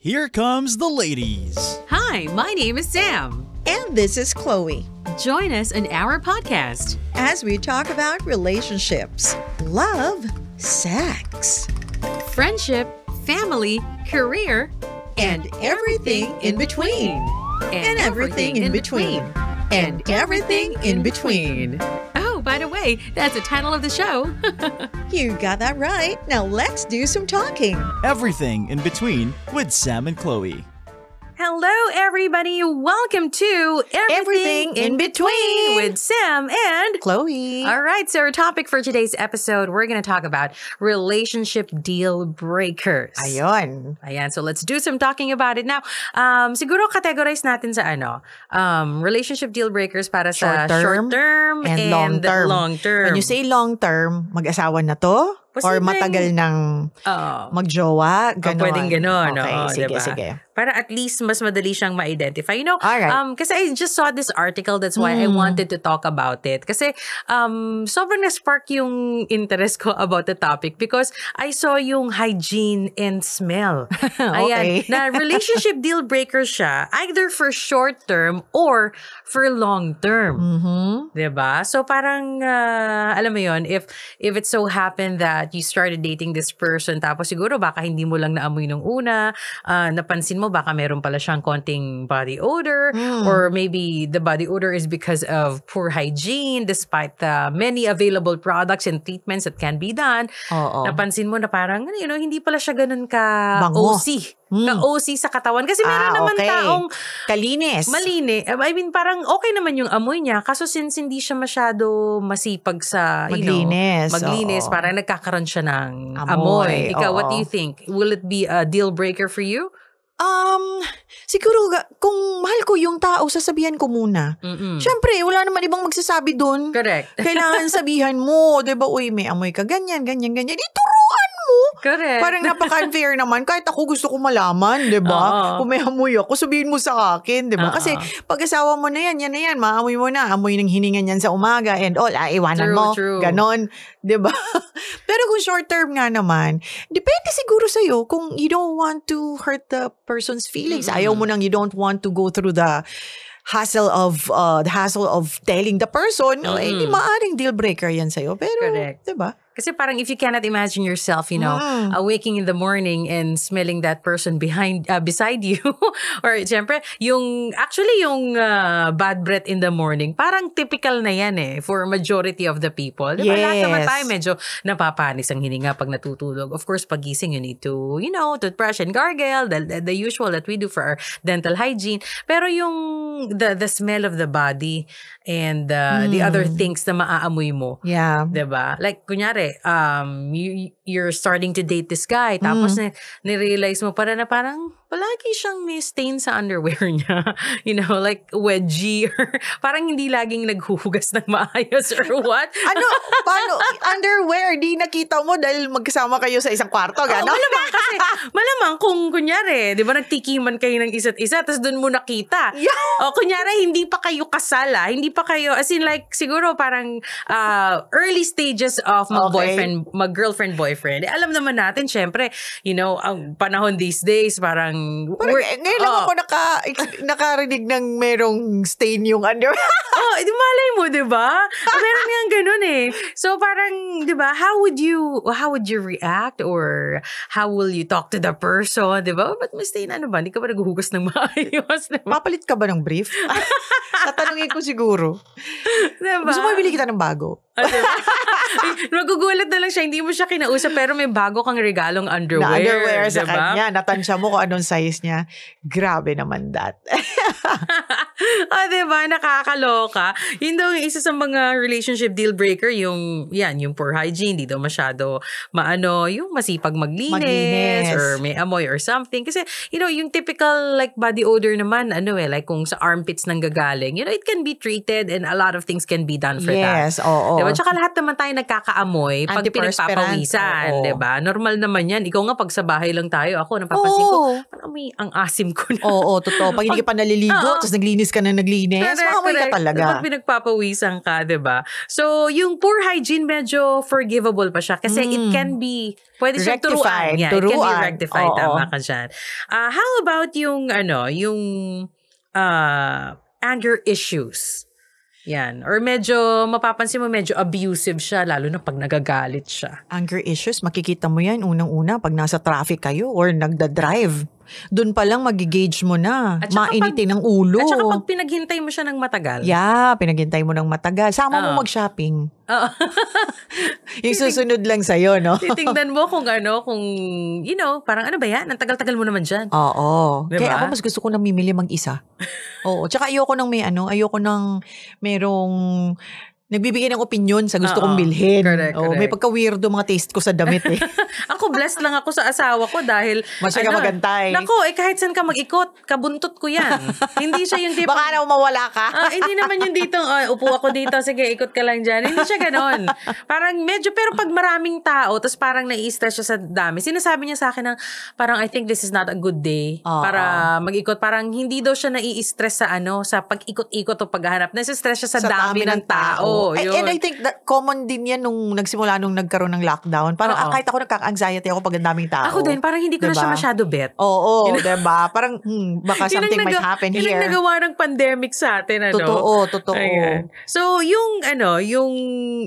Here comes the ladies. Hi, my name is Sam. And this is Chloe. Join us in our podcast As we talk about relationships, love, sex, friendship, family, career, and everything in between. And everything in between. And everything in between. Oh, by the way, that's the title of the show. You got that right. Now let's do some talking. Everything in between with Sam and Chloe. Hello, everybody. Welcome to Everything in Between with Sam and Chloe. All right, so our topic for today's episode, we're going to talk about relationship deal breakers. Ayon. Ayan, so let's do some talking about it. Now, siguro categorize natin sa relationship deal breakers para sa short term and long term. When you say long term, mag-asawa na to? Or matagal ng magjowa? Ganon. Pwedeng ganon. Okay, diba? sige. Para at least mas madali siyang ma-identify. You know, alright. Kasi I just saw this article, that's why I wanted to talk about it. Kasi sobrang na-spark yung interest ko about the topic because I saw yung hygiene and smell. Okay. Ayan, na relationship deal breaker siya, either for short term or for long term. Mm-hmm. Diba? So parang, alam mo yon, if it so happened that you started dating this person, tapos siguro baka hindi mo lang naamoy nung una, napansin mo baka meron pala siyang konting body odor, or maybe the body odor is because of poor hygiene despite the many available products and treatments that can be done. Napansin mo na parang, hindi pala siya ganun ka bango. OC. Ka-OC sa katawan. Kasi meron naman taong kalinis. I mean, parang okay naman yung amoy niya. Kaso since hindi siya masyado masipag sa, maglinis, parang nagkakaroon siya ng amoy. Ikaw, what do you think? Will it be a deal breaker for you? Siguro, kung mahal ko yung tao, sasabihan ko muna. Siyempre, wala naman ibang magsasabi dun. Correct. Kailangan sabihan mo, diba, uy, may amoy ka, ganyan. Ituruan mo. Correct. Parang napaka-unfair naman. Kahit ako gusto ko malaman, diba? Kung may amoy ako, sabihin mo sa akin, diba? Kasi pag asawa mo na yan na yan, maamoy mo na. Amoy ng hininga niyan sa umaga and all, iwanan mo. True. Ganon. Diba? Pero kung short term nga naman, depende siguro sa'yo kung you don't want to hurt the person's feelings. Ayaw mo nang you don't want to go through the hassle of telling the person, hindi maaring deal breaker yan sa'yo. Pero, correct. diba? Kasi parang if you cannot imagine yourself, waking in the morning and smelling that person beside you, or siyempre, yung bad breath in the morning, parang typical na yan for majority of the people. Diba? Yes. Lahat naman tayo medyo napapanis ang hininga pag natutulog. Of course, pagising, you need to, toothbrush and gargle, the usual that we do for our dental hygiene. Pero yung the smell of the body and the other things na maaamoy mo. Yeah. Diba? Like, kunyari, you're starting to date this guy, tapos nirealize mo parang palagi siyang may stain sa underwear niya. Like wedgie, or parang hindi laging naghuhugas ng maayos or what? Paano? Underwear, di nakita mo dahil magkasama kayo sa isang kwarto, gano'n? Malamang kung kunyari, di ba nagtikiman kayo ng isa't isa, tapos doon mo nakita. Yeah. O kunyari, hindi pa kayo kasal, hindi pa kayo, as in like, siguro parang early stages of mag-girlfriend-boyfriend. Alam naman natin, syempre, ang panahon these days, parang ngayon lang ako nakarinig ng merong stain yung underwear. Malay mo, di ba? Meron nga ganun So parang, di ba, how would you react, or how will you talk to the person, di ba? Ba't may stain, ba? Hindi ka ba naghuhugas ng maayos? Diba? Papalit ka ba ng brief? Tatanungin ko siguro. Diba? Gusto mo ibili kita ng bago? Diba? Magugulat na lang siya, hindi mo siya kinausap, pero may bago kang regalong underwear. Sa diba? kanya. Natansya mo kung anong size niya. Grabe naman that. Diba? Nakakaloka. Yun daw yung isa sa mga relationship deal breaker, yung poor hygiene, hindi daw masyado yung masipag maglinis, or may amoy or something. Kasi, yung typical like body odor naman, like kung sa armpits nang gagaling, it can be treated and a lot of things can be done for that. Yes, oo. Diba? Tsaka lahat naman tayo nagkakaamoy pag Antiperspirant. pinagpapawisan. Oo. Diba? Normal naman yan. Ikaw nga pag sa bahay lang tayo, ako napapansin ko, Oo. parang may ang asim ko na. Oo, totoo. Pag hindi ka pa naliligo, Oo. tapos naglinis ka na naglinis, maamoy ka talaga. Pag pinagpapawisan ka, diba? So, yung poor hygiene, medyo forgivable pa siya. Kasi it can be, pwede siyang turuan. Rectified. Yeah, it can be Turuan. rectified. Oo. Tama ka dyan. How about yung, anger issues? Yan. Or medyo, mapapansin mo, medyo abusive siya, lalo na pag nagagalit siya. Anger issues, makikita mo yan unang-una pag nasa traffic kayo or nagda-drive. Doon pa lang magigauge mo na. At saka Mainitin ang ulo. At saka pag pinaghintay mo siya ng matagal. Yeah, pinaghintay mo ng matagal. Sama mo mag-shopping. Oo. Yung susunod lang sa'yo, no? Titingnan mo kung parang ano ba yan? Ang tagal-tagal mo naman dyan. Oo. Diba? Kaya ako mas gusto ko nang mimili mag-isa. Oo. Tsaka ayoko nang ayoko nang merong nagbibigay ng opinion sa gusto kong bilhin. Correct. May pagka-weirdo mga taste ko sa damit eh. Ako, blessed lang ako sa asawa ko dahil Masya ka magantay. Nako, kahit saan ka mag-ikot, kabuntot ko yan. Hindi siya yung tipo. Baka na mawala ka. Hindi naman yung dito, upo ako dito, sige, ikot ka lang dyan. Hindi siya ganon. Parang medyo, pero pag maraming tao, tapos parang nai-stress siya sa dami, sinasabi niya sa akin ng, parang I think this is not a good day para mag-ikot. Parang hindi daw siya nai-stress sa pag-ikot-ikot o paghahanap. Nasa-stress siya sa dami ng tao. And I think that common din yan nung nagsimula nung nagkaroon ng lockdown. Parang kahit ako nagkaka-anxiety ako pag ang daming tao. Ako din, parang hindi ko na siya masyado bet. Oo, diba? Parang baka something might happen here. Yun ang nagawa ng pandemic sa atin, Totoo. Ayan. So, yung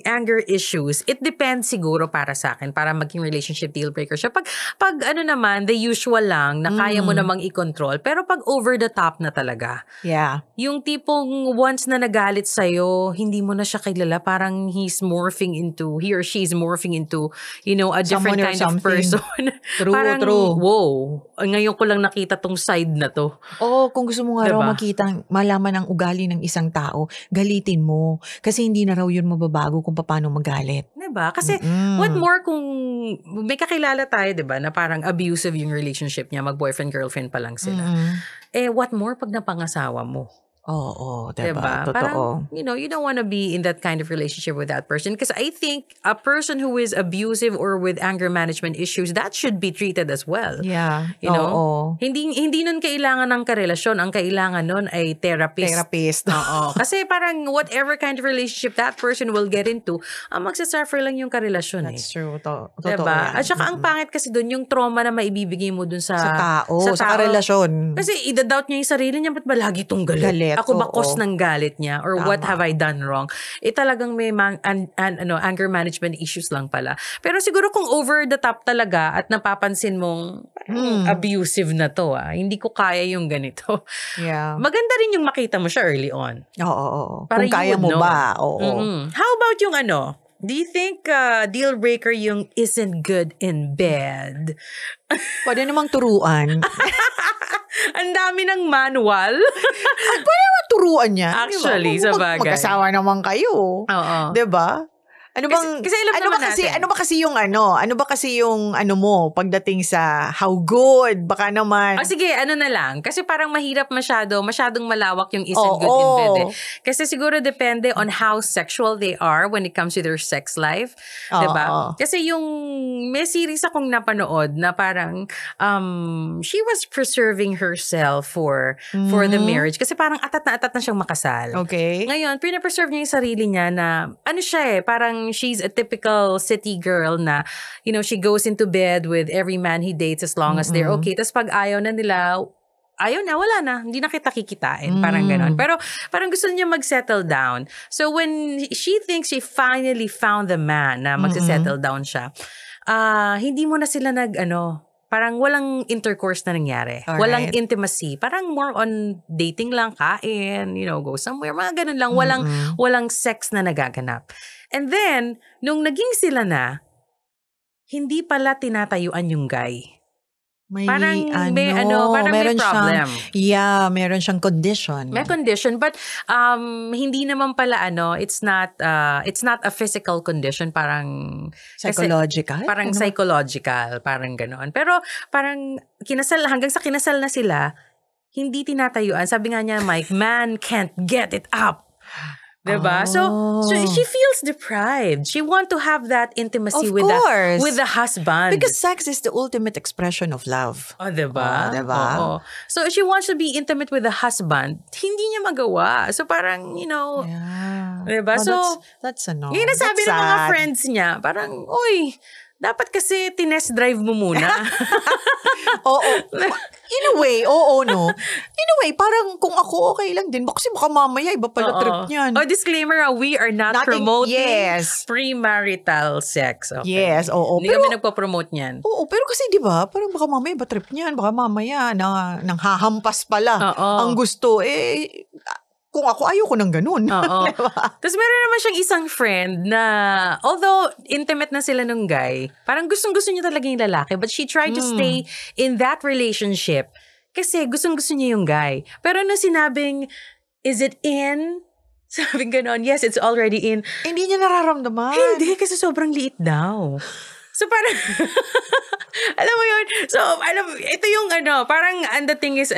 anger issues, it depends siguro para sa akin, para maging relationship deal breaker siya. Pag naman, the usual lang, na kaya mo namang i-control. Pero pag over the top na talaga. Yeah. Yung tipong once na nagalit sa'yo, hindi mo na siya kilala, parang he or she is morphing into, a different kind of person. True, parang, true. Wow, ngayon ko lang nakita tong side na to. Kung gusto mo nga raw malaman ang ugali ng isang tao, galitin mo. Kasi hindi na raw yun mababago kung paano magalit. Diba? Kasi, what more kung may kakilala tayo, diba, na parang abusive yung relationship niya, mag-boyfriend-girlfriend pa lang sila. What more pag napangasawa mo? Oo, diba? Totoo. Parang, you don't want to be in that kind of relationship with that person. Because I think a person who is abusive or with anger management issues, that should be treated as well. Yeah. You know? Hindi nun kailangan ng karelasyon. Ang kailangan nun ay therapist. Oo. Kasi parang whatever kind of relationship that person will get into, magsasuffer lang yung karelasyon. That's true. Totoo diba? yan. At saka ang pangit kasi dun, yung trauma na maibibigay mo dun sa tao, sa karelasyon. Kasi idadoubt niya yung sarili niya, ba't ba lagi itong galit? Ako ba cause ng galit niya? Or what have I done wrong? Talagang may anger management issues lang pala. Pero siguro kung over the top talaga at napapansin mong abusive na to, hindi ko kaya yung ganito. Yeah. Maganda rin yung makita mo siya early on. Oo. Para kung kaya mo ba? Oo. How about yung do you think deal breaker yung isn't good in bed? Pwede namang turuan. Ang dami ng manual. Pwede naman turuan niya. Actually, sa bagay. Mag-asawa naman kayo. Oo. Diba? Ano ba kasi yung mo pagdating sa how good baka naman. Sige, na lang. Kasi parang masyadong malawak yung isn't good in bed. Kasi siguro depende on how sexual they are when it comes to their sex life. Diba? Kasi yung may series akong napanood na parang she was preserving herself for the marriage. Kasi parang atat na siyang makasal. Okay. Ngayon, pinapreserve niya yung sarili niya na parang she's a typical city girl na, she goes into bed with every man he dates as long as they're okay. Tapos pag ayaw na, wala na. Hindi na kita kikitain. Parang ganon. Pero parang gusto niya mag-settle down. So when she thinks she finally found the man na mag-settle down siya, hindi mo na sila parang walang intercourse na nangyari. Alright. Walang intimacy. Parang more on dating lang, kain, go somewhere. Mga ganun lang. Walang sex na nagaganap. And then, nung naging sila na, hindi pala tinatayuan yung guy. Parang may problem. Meron siyang condition. May condition, but hindi naman pala it's not a physical condition, parang psychological. Psychological, parang ganoon. Pero parang hanggang sa kinasal na sila, hindi tinatayuan. Sabi nga niya, Mike, man can't get it up. Diba? So she feels deprived. She want to have that intimacy Of with course. the husband. Because sex is the ultimate expression of love. Oh, diba? Oh, diba? Oo. So, she wants to be intimate with the husband. Hindi niya magawa. So, parang, Yeah. diba? Oh, so, that's ano. yung nasabi that's ng mga sad. friends niya, parang, uy, dapat kasi tinest drive mo muna. Oo. In a way, oo, no? In a way, parang kung ako, okay lang din. Kasi baka mamaya, iba pala Oo. trip niyan. Oh, disclaimer, we are not promoting yes. premarital sex. Okay? Yes, oo. Hindi kami nagpo-promote niyan. Oo, pero kasi di ba, parang baka mamaya iba trip niyan. Baka mamaya, nang hahampas pala. Oo. Ang gusto, kung ako, ayoko ng ganun. Oo. Tapos meron naman siyang isang friend na, although intimate na sila nung guy, parang gustong-gusto niya talaga yung lalaki, but she tried to stay in that relationship kasi gustong-gusto niya yung guy. Pero nung sinabing, is it in? Sabing ganon, yes, it's already in. Hindi niya nararamdaman. Hindi, kasi sobrang liit daw. So parang, alam mo yun, so ito yung parang the thing is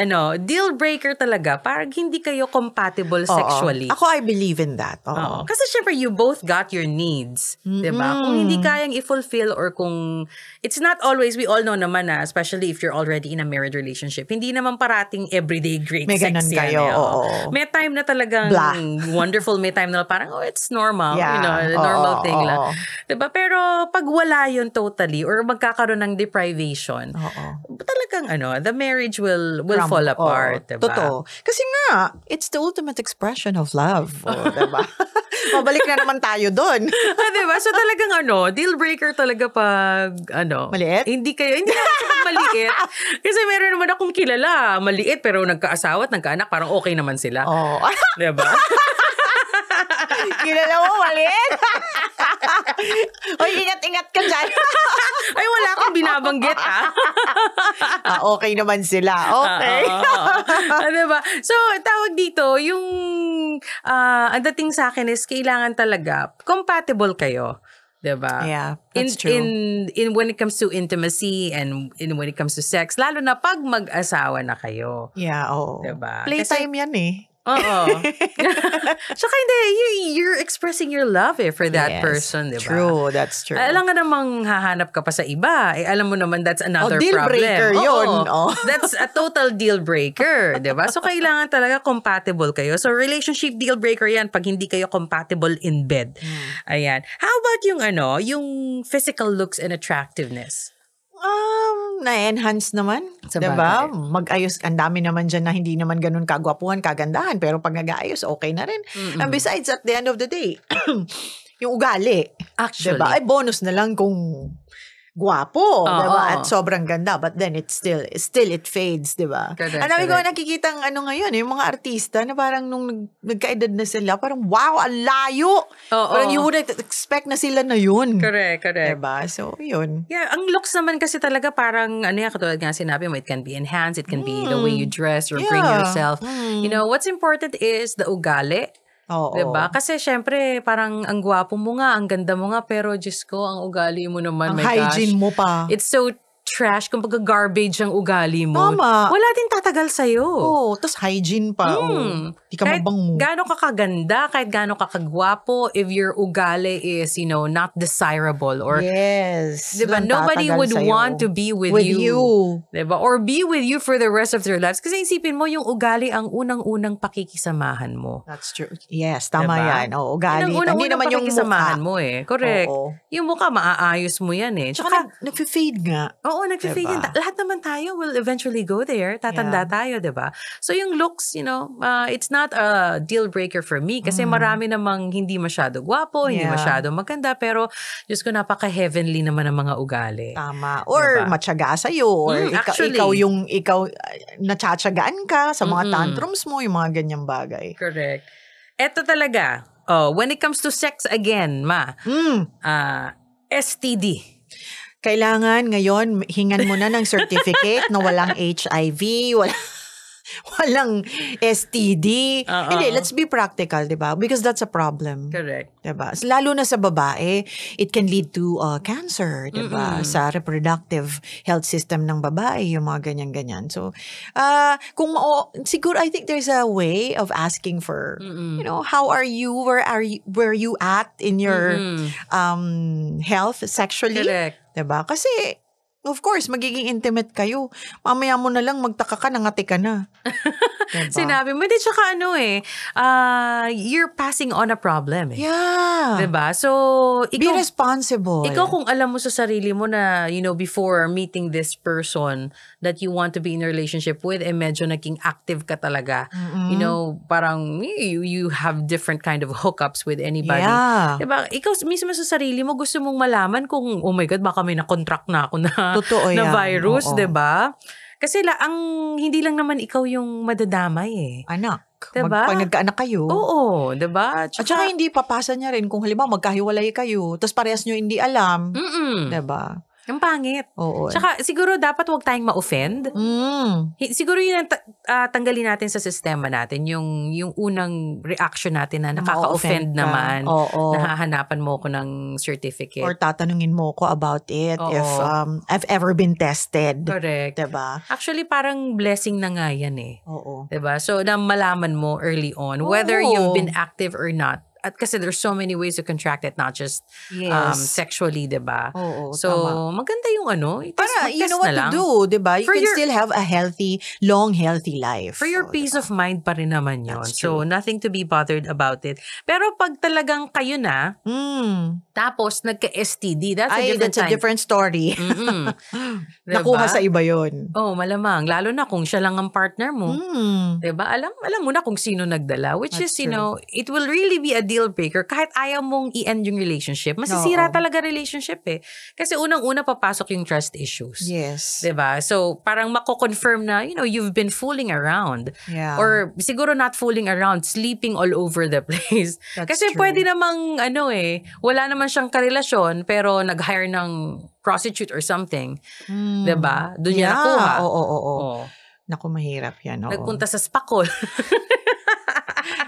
deal breaker talaga, parang hindi kayo compatible sexually. Ako, I believe in that. Oo. Kasi syempre, you both got your needs. Diba? Kung hindi kayang i-fulfill or kung, it's not always, we all know naman especially if you're already in a married relationship, hindi naman parating everyday great May sex ganun yan. kayo, oo. May time na talagang Blah. wonderful, may time na parang, it's normal. Yeah. Normal Oo, thing lang. oo. Diba? Pero pag wala yun totally or magkakaroon ng deprivation, Oo. talagang the marriage will fall apart. Oo, Diba? Totoo. Kasi nga, it's the ultimate expression of love. Diba? Mabalik na naman tayo doon. Diba? So talagang deal breaker talaga pag Maliit? Hindi naman kapag maliit. Kasi meron naman akong kilala, maliit pero nagkaasawa at nagkaanak, parang okay naman sila. Oo. Diba? Kilala mo, maliit? Hoy, ingat-ingat ka dyan. Ay, wala akong binabanggit, Okay naman sila. Okay. Diba? So, tawag dito, yung ang dating sa akin is kailangan talaga compatible kayo. Diba? Yeah, that's true. In when it comes to intimacy and when it comes to sex, lalo na pag mag-asawa na kayo. Yeah, oo. Diba? Playtime yan eh. Oo. Tsaka hindi, you're expressing your love for that Yes, person, di ba? True, that's true. Alam nga namang hahanap ka pa sa iba. Alam mo naman that's another deal problem. breaker yun. Oo. Oh. That's a total deal breaker, di ba? So, kailangan talaga compatible kayo. So, relationship deal breaker yan pag hindi kayo compatible in bed. Ayan. How about yung physical looks and attractiveness? Na-enhance naman. Sa diba? bagay. Mag-ayos. Ang dami naman dyan na hindi naman ganun kagwapuhan, kagandahan. Pero pag nag-aayos, okay na rin. And besides, at the end of the day, yung ugali. Actually. Diba? Ay, bonus na lang kung gwapo. Oo. Diba? At sobrang ganda. But then, it fades. Diba? Correct, Ang dami ko correct. nakikitang ngayon, yung mga artista na parang nung nagkaedad na sila, parang wow, ang layo. Oo. Parang you wouldn't expect na sila na yun. Correct. Diba? So, yun. Yeah, ang looks naman kasi talaga parang, katulad nga sinabi mo, it can be enhanced, it can be the way you dress or bring Yeah. yourself. What's important is the ugali. Oo. Diba? Kasi syempre, parang ang gwapo mo nga, ang ganda mo nga, pero Diyos ko, ang ugali mo naman, Ang my hygiene gosh. mo pa. It's so trash, kumbaga garbage ang ugali mo. Tama. Wala din tatagal sa'yo. Oo, tapos hygiene pa. Di ka Kahit mabango. gaano ka kaganda, kahit gaano ka kagwapo, if your ugali is, not desirable or Yes. diba? Doon Nobody tatagal would sa'yo. want to be with you. Diba? Or be with you for the rest of their lives. Kasi isipin mo, yung ugali ang unang-unang pakikisamahan mo. That's true. Yes, tama Diba? yan. Oo, ugali. Yun ang Hindi unang-unang naman yung pakikisamahan mukha. mo Correct. Oo. Yung mukha, maaayos mo yan Tsaka nag-fade nga. Oo, nag-fade Diba? yan. Lahat naman tayo will eventually go there. Tatanda tayo, diba? So yung looks, it's not a deal breaker for me kasi marami namang hindi masyado gwapo, hindi Yeah. masyado maganda, pero Diyos ko, napaka-heavenly naman ang mga ugali. Tama. Or Diba? matyaga sa'yo. Or actually. ikaw natsatsagaan ka sa mga tantrums mo, yung mga ganyang bagay. Correct. Eto talaga, when it comes to sex again, STD. Kailangan ngayon, hingan mo na ng certificate na walang HIV, walang STD. Oo. Hindi, let's be practical, di ba? Because that's a problem. Correct. Diba? Lalo na sa babae, it can lead to cancer, diba? Sa reproductive health system ng babae, yung mga ganyan-ganyan. So, siguro, I think there's a way of asking for, how are you, where you at in your health sexually? Correct. Diba? Kasi, of course, magiging intimate kayo. Mamaya mo na lang magtaka ka, nangati ka na. Diba? Sinabi mo, di tsaka you're passing on a problem eh. Yeah. Diba? So, Be responsible. Ikaw kung alam mo sa sarili mo na, before meeting this person that you want to be in a relationship with, medyo naging active ka talaga. Parang you have different kind of hookups with anybody. Yeah. Diba? Ikaw mismo sa sarili mo, gusto mong malaman kung, oh my God, baka may na-contract na ako na, totoo na yan. virus, Oo. diba? Kasi hindi lang naman ikaw yung madadamay eh. Anak. Diba? Pag nagkaanak kayo. Oo, diba? At saka hindi papasa niya rin kung halimbawa magkahiwalay kayo, tapos parehas nyo hindi alam. Diba? Ang pangit. Oo. Tsaka siguro dapat wag tayong ma-offend. Siguro yun ang tanggalin natin sa sistema natin, yung unang reaction natin na nakaka-offend naman. Oo. Nahahanapan mo ko ng certificate. Or tatanungin mo ko about it Oo. if I've ever been tested. Correct. Diba? Actually, parang blessing na nga yan eh. Oo. Diba? So, na malaman mo early on, whether Oo. you've been active or not. At kasi there's so many ways to contract it, not just Yes. sexually, diba? Oo, so, tama. maganda yung Para you know what to do, diba? You For can your- still have a healthy life. For your Oo, peace diba? of mind pa rin naman yun. That's So, true. nothing to be bothered about it. Pero pag talagang kayo na, tapos nagka-STD, that's a Ay, different that's a time. different story. Diba? Nakuha sa iba yun. Oh, malamang. Lalo na kung siya lang ang partner mo. Diba? Alam mo na kung sino nagdala. Which That's is, it will really be a deal breaker. Kahit ayaw mong i-end yung relationship, masisira Oo. talaga relationship eh. Kasi unang-una papasok yung trust issues. Yes. Diba? So, parang mako-confirm na, you've been fooling around. Yeah. Or siguro not fooling around, sleeping all over the place. That's Kasi true. pwede namang, wala naman siyang karelasyon, pero nag-hire ng prostitute or something. Diba? Doon niya nakuha. Oo. Oo. Naku, mahirap yan. Oo. Nagpunta sa spakol.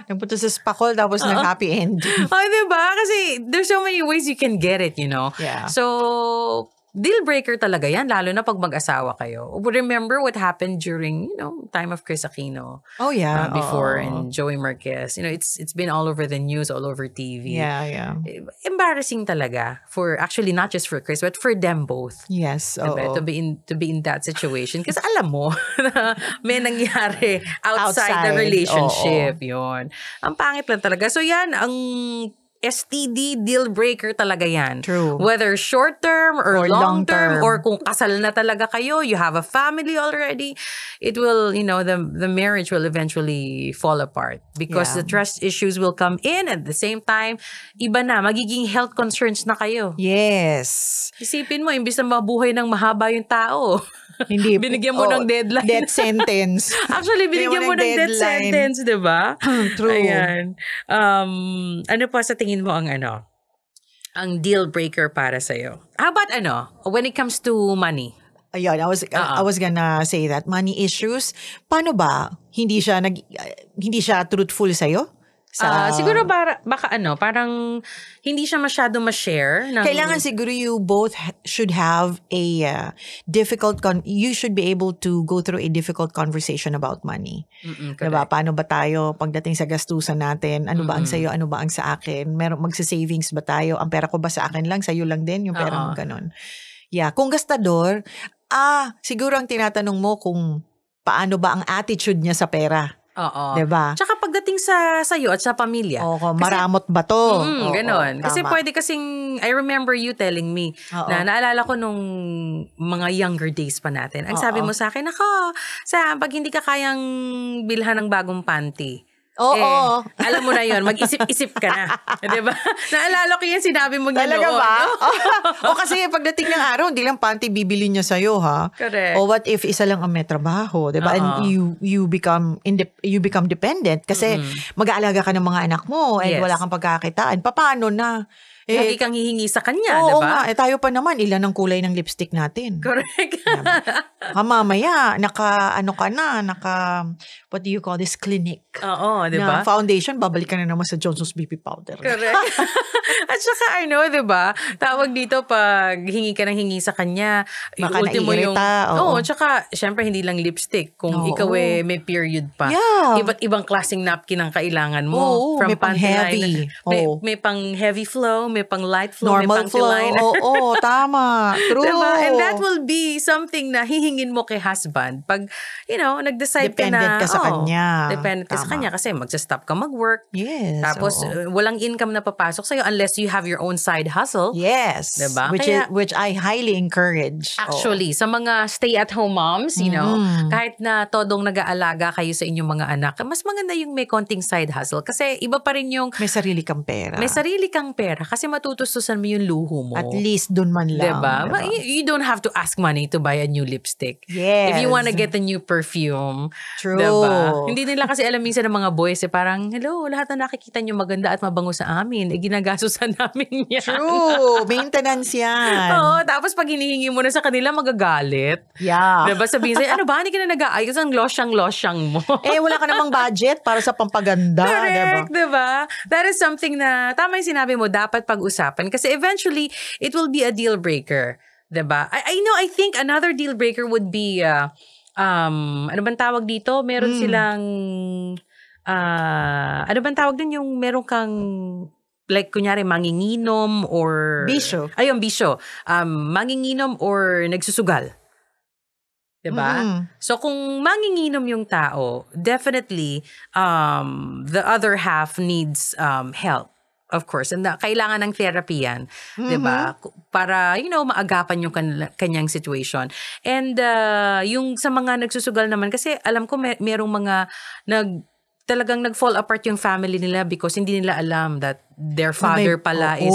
Nagpunta sa spakol tapos nag-happy ending. Oh, diba? Kasi there's so many ways you can get it, Yeah. So, deal breaker talaga yan, lalo na pag mag-asawa kayo. Remember what happened during, time of Chris Aquino. Oh, yeah. Before, Oo. and Joey Marquez. It's been all over the news, all over TV. Yeah. Embarrassing talaga for, actually not just for Chris, but for them both. Yes. Diba? Oo. To be in that situation. Kasi alam mo na may nangyari outside the Outside, relationship. Yun. Ang pangit lang talaga. So yan, ang STD deal breaker talaga yan. True. Whether short term or Or long term, long-term. or kung kasal na talaga kayo, you have a family already, it will, the marriage will eventually fall apart because the Yeah. trust issues will come in at the same time. Iba na, magiging health concerns na kayo. Yes. Isipin mo, imbis na mabuhay ng mahaba yung tao, Hindi. binigyan mo ng deadline. Death sentence. Actually, binigyan mo ng death deadline. sentence, di ba? True. Ayan. Ano pa sa tingin mo ang deal breaker para sa'yo? How about when it comes to money? Ayun, I was gonna say that. Money issues. Paano ba? Hindi siya truthful sa'yo? Siguro baka parang hindi siya masyado ma-share. Kailangan siguro you both should have a you should be able to go through a difficult conversation about money. Diba? Paano ba tayo pagdating sa gastusan natin? Ano ba ang sa'yo? Ano ba ang sa akin? Magsa-savings ba tayo? Ang pera ko ba sa akin lang? Sa'yo lang din? Yung pera mo ganun. Yeah. Kung gastador, siguro ang tinatanong mo kung paano ba ang attitude niya sa pera. Oo. Diba? Tsaka pagdating sa'yo at sa pamilya. Oo, maramot ba to? Ganon. Kasi tama. pwede kasing, I remember you telling me Oo. na naalala ko nung mga younger days pa natin. Ang sabi mo sa akin, Sam, pag hindi ka kayang bilhan ng bagong panty, Oo. alam mo na yon, mag-isip-isip ka na. Diba? Naalala ko yan, sinabi mo niya Talaga noon. ba? O kasi pagdating ng araw, hindi lang panty bibili niya sa'yo, ha? Correct. O what if isa lang ang may trabaho, diba? And you become dependent kasi mag-aalaga ka ng mga anak mo and Yes. wala kang pagkakitaan. Paano na? Lagi kang hihingi sa kanya, Oo diba? nga, tayo pa naman, ilan ang kulay ng lipstick natin. Correct. Mamaya, what do you call this, clinic. Oo, diba? Na foundation, babalik ka na naman sa Johnson's BP powder. Correct. At saka, diba? Tawag dito, pag hingi ka ng hingi sa kanya, Baka ultimo yung... naiirita. Oo, tsaka, syempre, hindi lang lipstick. Kung ikaw may period pa. Yeah. Iba't ibang klaseng napkin ang kailangan mo. Oo, may pang heavy. May pang heavy flow, may pang light flow, Normal may pang flow. line. Oo, tama. True. Diba? And that will be something na hihingin mo kay husband. Pag, nag-decide Dependent ka na... ka sa kanya. Dependent ka sa kanya kasi magsa-stop ka mag-work. Yes. Tapos, walang income na papasok sa'yo unless you have your own side hustle. Yes. Diba? Which I highly encourage. Actually, sa mga stay-at-home moms, kahit na todong nag-aalaga kayo sa inyong mga anak, mas maganda yung may konting side hustle. Kasi iba pa rin yung... May sarili kang pera. May sarili kang pera kasi matutustusan mo yung luho mo. At least dun man lang. Diba? You don't have to ask money to buy a new lipstick. Yes. If you wanna get a new perfume. True. Diba? Hindi nila kasi alam minsan ng mga boys, parang, hello, lahat na nakikita nyo maganda at mabango sa amin. Ginagastusan namin yan. True. Maintenance yan. Oo, tapos pag hinihingi mo na sa kanila, magagalit. Yeah. Diba? Sabihin sa'yo, ano ba? Hindi ka na nag-aayos ang losyang mo. Wala ka namang budget para sa pampaganda. Correct, diba? That is something na, tama yung sinabi mo, dapat pag-usapan. Kasi eventually, it will be a deal breaker. Diba? I think another deal breaker would be, ano bang tawag dito? Meron silang, ano bang tawag din yung meron kang, like, kunyari, manginginom or... Bisyo. Ayun, bisyo. Manginginom or nagsusugal. Diba? So, kung manginginom yung tao, definitely, the other half needs help. Of course. And kailangan ng therapy yan. Diba? Para, maagapan yung kanyang situation. And yung sa mga nagsusugal naman, kasi alam ko merong mga talagang nag-fall apart yung family nila because hindi nila alam that their father pala is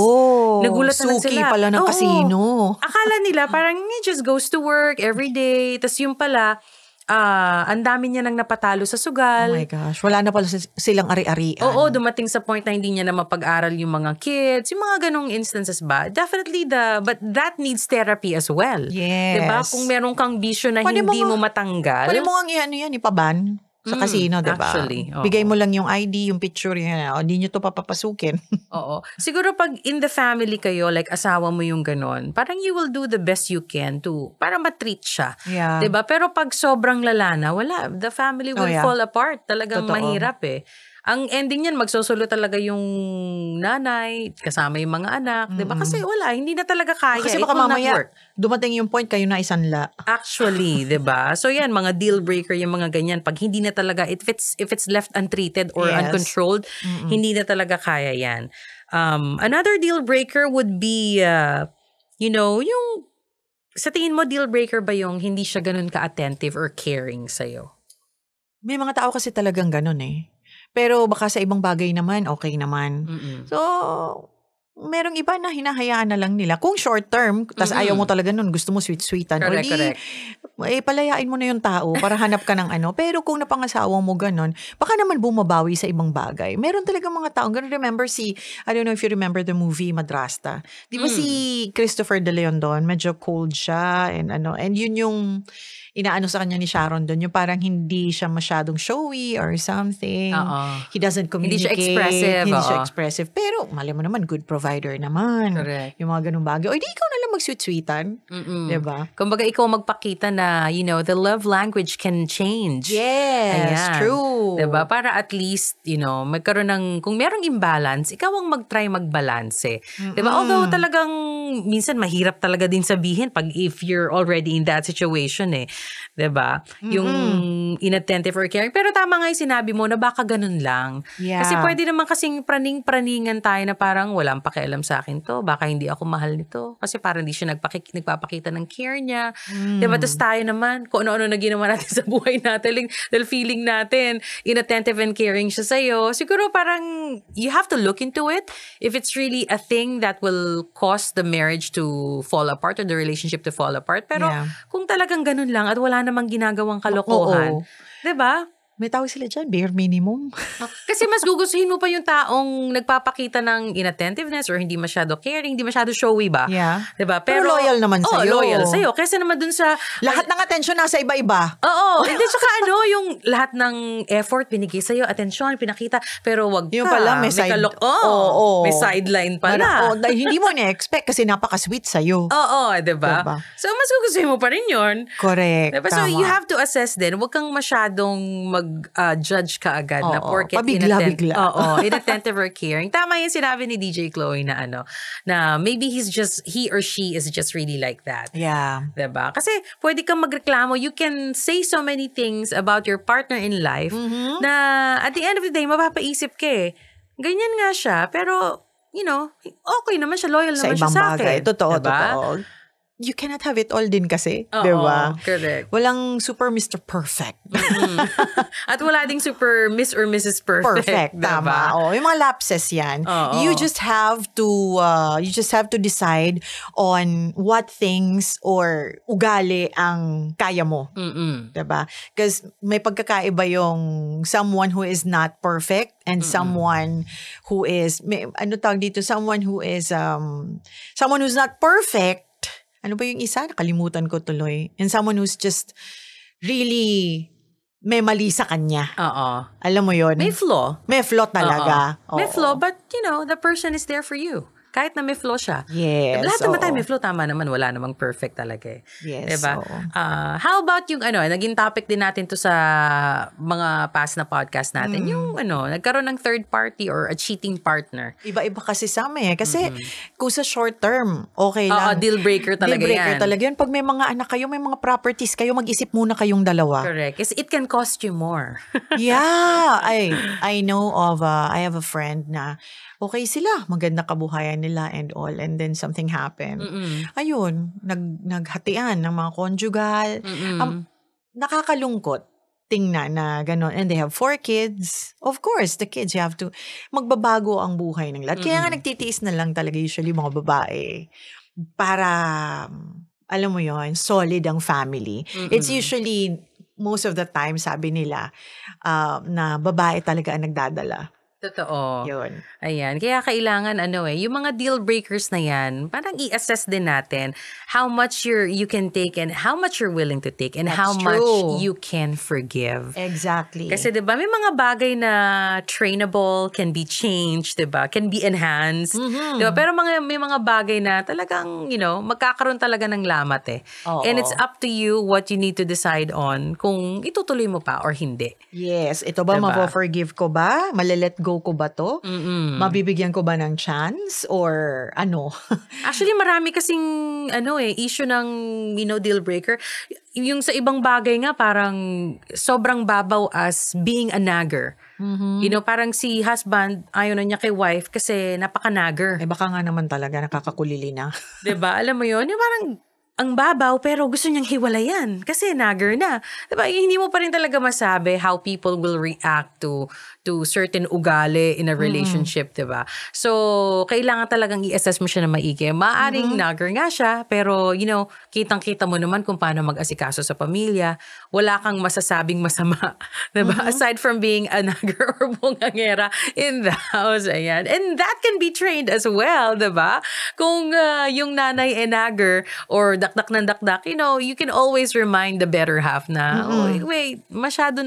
nagulat na suki sila. pala ng kasino. Akala nila parang he just goes to work every day. Tas yung pala, ang dami niya nang napatalo sa sugal. Oh my gosh. Wala na pala silang ari-arian. Oo, dumating sa point na hindi niya na mapag-aral yung mga kids. Yung mga ganong instances ba? Definitely but that needs therapy as well. Yes. Diba? Kung meron kang bisyo na Pwede hindi mo mo matanggal. Pwede mo ang ipaban sa casino, diba? Actually, oo. Bigay mo lang yung ID, yung picture, yan. Hindi nyo to papapasukin. Oo. Siguro pag in the family kayo, like asawa mo yung ganon, parang you will do the best you can para matreat siya. Yeah. Diba? Pero pag sobrang lala na, wala. The family will fall apart. Talagang Totoo. mahirap eh. Ang ending niyan, magsusulo talaga yung nanay, kasama yung mga anak. Diba? Kasi wala, hindi na talaga kaya. Kasi It baka will not mamaya, work. dumating yung point, kayo na isanla. Actually, 'di ba? So yan, mga deal breaker yung mga ganyan. Pag hindi na talaga if it's left untreated or Yes. uncontrolled, hindi na talaga kaya yan. Another deal breaker would be yung sa tingin mo deal breaker ba yung hindi siya ganun ka-attentive or caring sa'yo? May mga tao kasi talagang ganun eh. Pero baka sa ibang bagay naman, okay naman. So, merong iba na hinahayaan na lang nila. Kung short term, tas ayaw mo talaga nun, gusto mo sweet-sweetan. Correct. Palayain mo na yung tao para hanap ka ng ano. Pero kung napangasawa mo ganun, baka naman bumabawi sa ibang bagay. Meron talaga mga tao. Remember I don't know if you remember the movie Madrasta. Di ba si Christopher De Leon doon, medyo cold siya and yun yung inaano sa kanya ni Sharon doon, yung parang hindi siya masyadong showy or something. He doesn't communicate. Hindi siya expressive. Pero, mali mo naman, good provider naman. Correct. Yung mga ganung bagay. O, di ikaw na lang mag-sweet-sweetan. Diba? Kumbaga, ikaw magpakita na, the love language can change. Yes, Ayan. true. Diba? Para at least, magkaroon ng, kung merong imbalance, ikaw ang mag-try mag-balance eh. Diba? Although talagang, minsan mahirap talaga din sabihin if you're already in that situation eh. Diba? Yung inattentive or caring. Pero tama nga yung sinabi mo na baka ganun lang. Yeah. Kasi pwede naman kasing praning-praningan tayo na parang walang pakialam sa akin to. Baka hindi ako mahal nito. Kasi parang hindi siya nagpapakita ng care niya. Diba? Tapos tayo naman, kung ano-ano na ginawa natin sa buhay natin, dahil feeling natin, inattentive and caring siya sa'yo. Siguro parang you have to look into it. If it's really a thing that will cause the marriage to fall apart or the relationship to fall apart. Pero kung talagang ganun lang at wala namang ginagawang kalokohan. Diba? May tawag sila dyan, bare minimum. Kasi mas gugustuhin mo pa yung taong nagpapakita ng inattentiveness or hindi masyado caring, hindi masyado showy ba? Yeah. Diba? Pero loyal naman sa'yo. Loyal sa'yo. Kesa naman dun sa... Lahat ng atensyon nasa iba-iba. Oo. Hindi, tsaka yung lahat ng effort binigay sa'yo, atensyon, pinakita, pero wag ka. Yung pala, may side... may sideline pala. Dahil hindi mo na-expect kasi napaka-sweet sa'yo. Oo, diba? So, mas gugustuhin mo pa rin yun. Correct. Diba? So, you have to assess din. Huwag kang masyadong mag-judge ka agad na porket pabigla-bigla. Inattentive or caring. Tama yung sinabi ni DJ Chloe na na maybe he or she is just really like that. Yeah. Diba? Kasi pwede kang magreklamo. You can say so many things about your partner in life na at the end of the day, mapapaisip ka eh. Ganyan nga siya, pero okay naman siya, loyal naman siya sa akin. Sa ibang bagay. Totoo. You cannot have it all din kasi. Diba? Correct. Walang super Mr. Perfect. At wala ding super Miss or Mrs. Perfect. Tama. Yung mga lapses yan. You just have to decide on what things or ugali ang kaya mo. Diba? Because may pagkakaiba yung someone who is not perfect and someone who is, someone who's not perfect. Ano ba yung isa? Nakalimutan ko tuloy. And someone who's just really may mali sa kanya. Alam mo yun? May flaw. May flaw talaga. May flaw, but the person is there for you. Kahit na may flaw siya. Yes. Lahat naman tayo may flaw. Tama naman. Wala namang perfect talaga eh. Yes. Diba? How about yung naging topic din natin to sa mga past na podcast natin. Yung nagkaroon ng third party or a cheating partner. Iba-iba kasi sa amin eh. Kasi kung sa short term, okay lang. Deal breaker talaga yan. Deal breaker talaga yan. Pag may mga anak kayo, may mga properties kayo, mag-isip muna kayong dalawa. Correct. Kasi it can cost you more. Yeah. I know of, I have a friend na okay sila, maganda kabuhayan nila and all, and then something happened. Ayun, naghatian ng mga conjugal. Nakakalungkot tingnan na gano'n. And they have 4 kids. Of course, the kids, you have to, magbabago ang buhay ng lahat. Kaya nga nagtitiis na lang talaga usually mga babae para, alam mo yon, solid ang family. It's usually, most of the time, sabi nila, na babae talaga ang nagdadala. Totoo. Yun. Ayan. Kaya kailangan yung mga deal breakers na yan, parang i-assess din natin how much you can take and how much you're willing to take and how much you can forgive. Exactly. Kasi 'di ba may mga bagay na trainable, can be changed, 'di ba? Can be enhanced. 'Di ba? Pero may mga bagay na talagang, magkakaroon talaga ng lamat eh. And it's up to you what you need to decide on kung itutuloy mo pa or hindi. Yes. Ito ba, diba? Mapo-forgive ko ba? Malilet go ko ba to? Mabibigyan ko ba ng chance? Or ano? Actually, marami kasing issue ng deal breaker. Yung sa ibang bagay nga parang sobrang babaw as being a nagger. Parang si husband ayaw na niya kay wife kasi napaka-nagger. Baka nga naman talaga nakakakulili na. 'Di ba? Alam mo 'yun? Yung parang ang babaw pero gusto niyang hiwalayan kasi nagger na. Diba? Hindi mo pa rin talaga masabi how people will react to certain ugali in a relationship, diba? So, kailangan talagang i-assess mo siya na maigi. Maaring nagger nga siya, pero kitang-kita mo naman kung paano mag-asikaso sa pamilya. Wala kang masasabing masama, diba? Aside from being a nagger or bungangera in the house. Ayan. And that can be trained as well, diba? Kung yung nanay ay nagger or dakdak ng dakdak, you can always remind the better half na, wait, masyado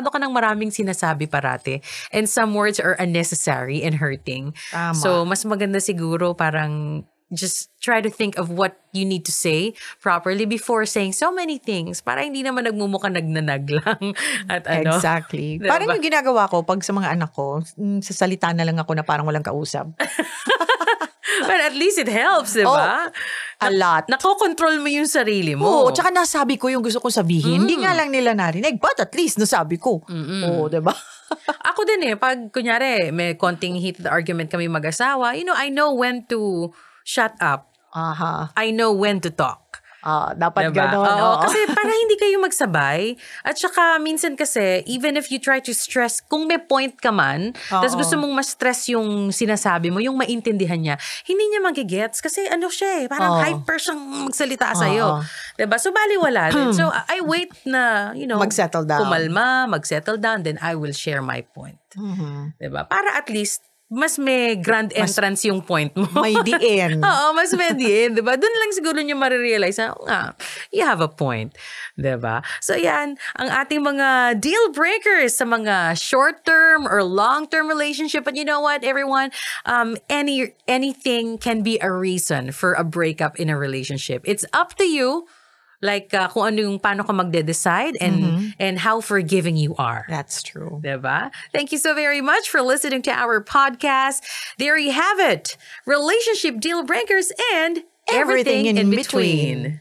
ka ng maraming sinasabi parate. And some words are unnecessary and hurting. Tama. So, mas maganda siguro parang just try to think of what you need to say properly before saying so many things para hindi naman nagmumukhang nagnanag lang. At Exactly. Diba? Parang yung ginagawa ko pag sa mga anak ko, sasalita na lang ako na parang walang kausap. But at least it helps, diba? A lot. Nakokontrol mo yung sarili mo. Oo, tsaka nasabi ko yung gusto kong sabihin. Hindi nga lang nila narinig, but at least nasabi ko. Oo, diba? Ako din pag kunyari, may konting heated argument kami mag-asawa, I know when to shut up. I know when to talk. Dapat Diba? ganon. Oo, Oo. kasi para hindi kayo magsabay. At saka, minsan kasi, even if you try to stress, kung may point ka man, tapos gusto mong ma-stress yung sinasabi mo, yung maintindihan niya, hindi niya magigets. Kasi ano siya parang hyper siyang magsalita sa'yo. Diba? So, baliwala din. So, I wait na, Mag-settle down. kumalma, mag-settle down, then I will share my point. Diba? Para at least, mas may grand entrance yung point mo. May diin. Oo, mas may diin, diba? Doon lang siguro niya marirealize na, you have a point. Diba? So yan, ang ating mga deal breakers sa mga short-term or long-term relationship. And you know what, everyone? Anything can be a reason for a breakup in a relationship. It's up to you. Like, kung ano yung paano ka magde-decide and how forgiving you are. That's true. Diba? Thank you so very much for listening to our podcast. There you have it. Relationship deal breakers and everything in between.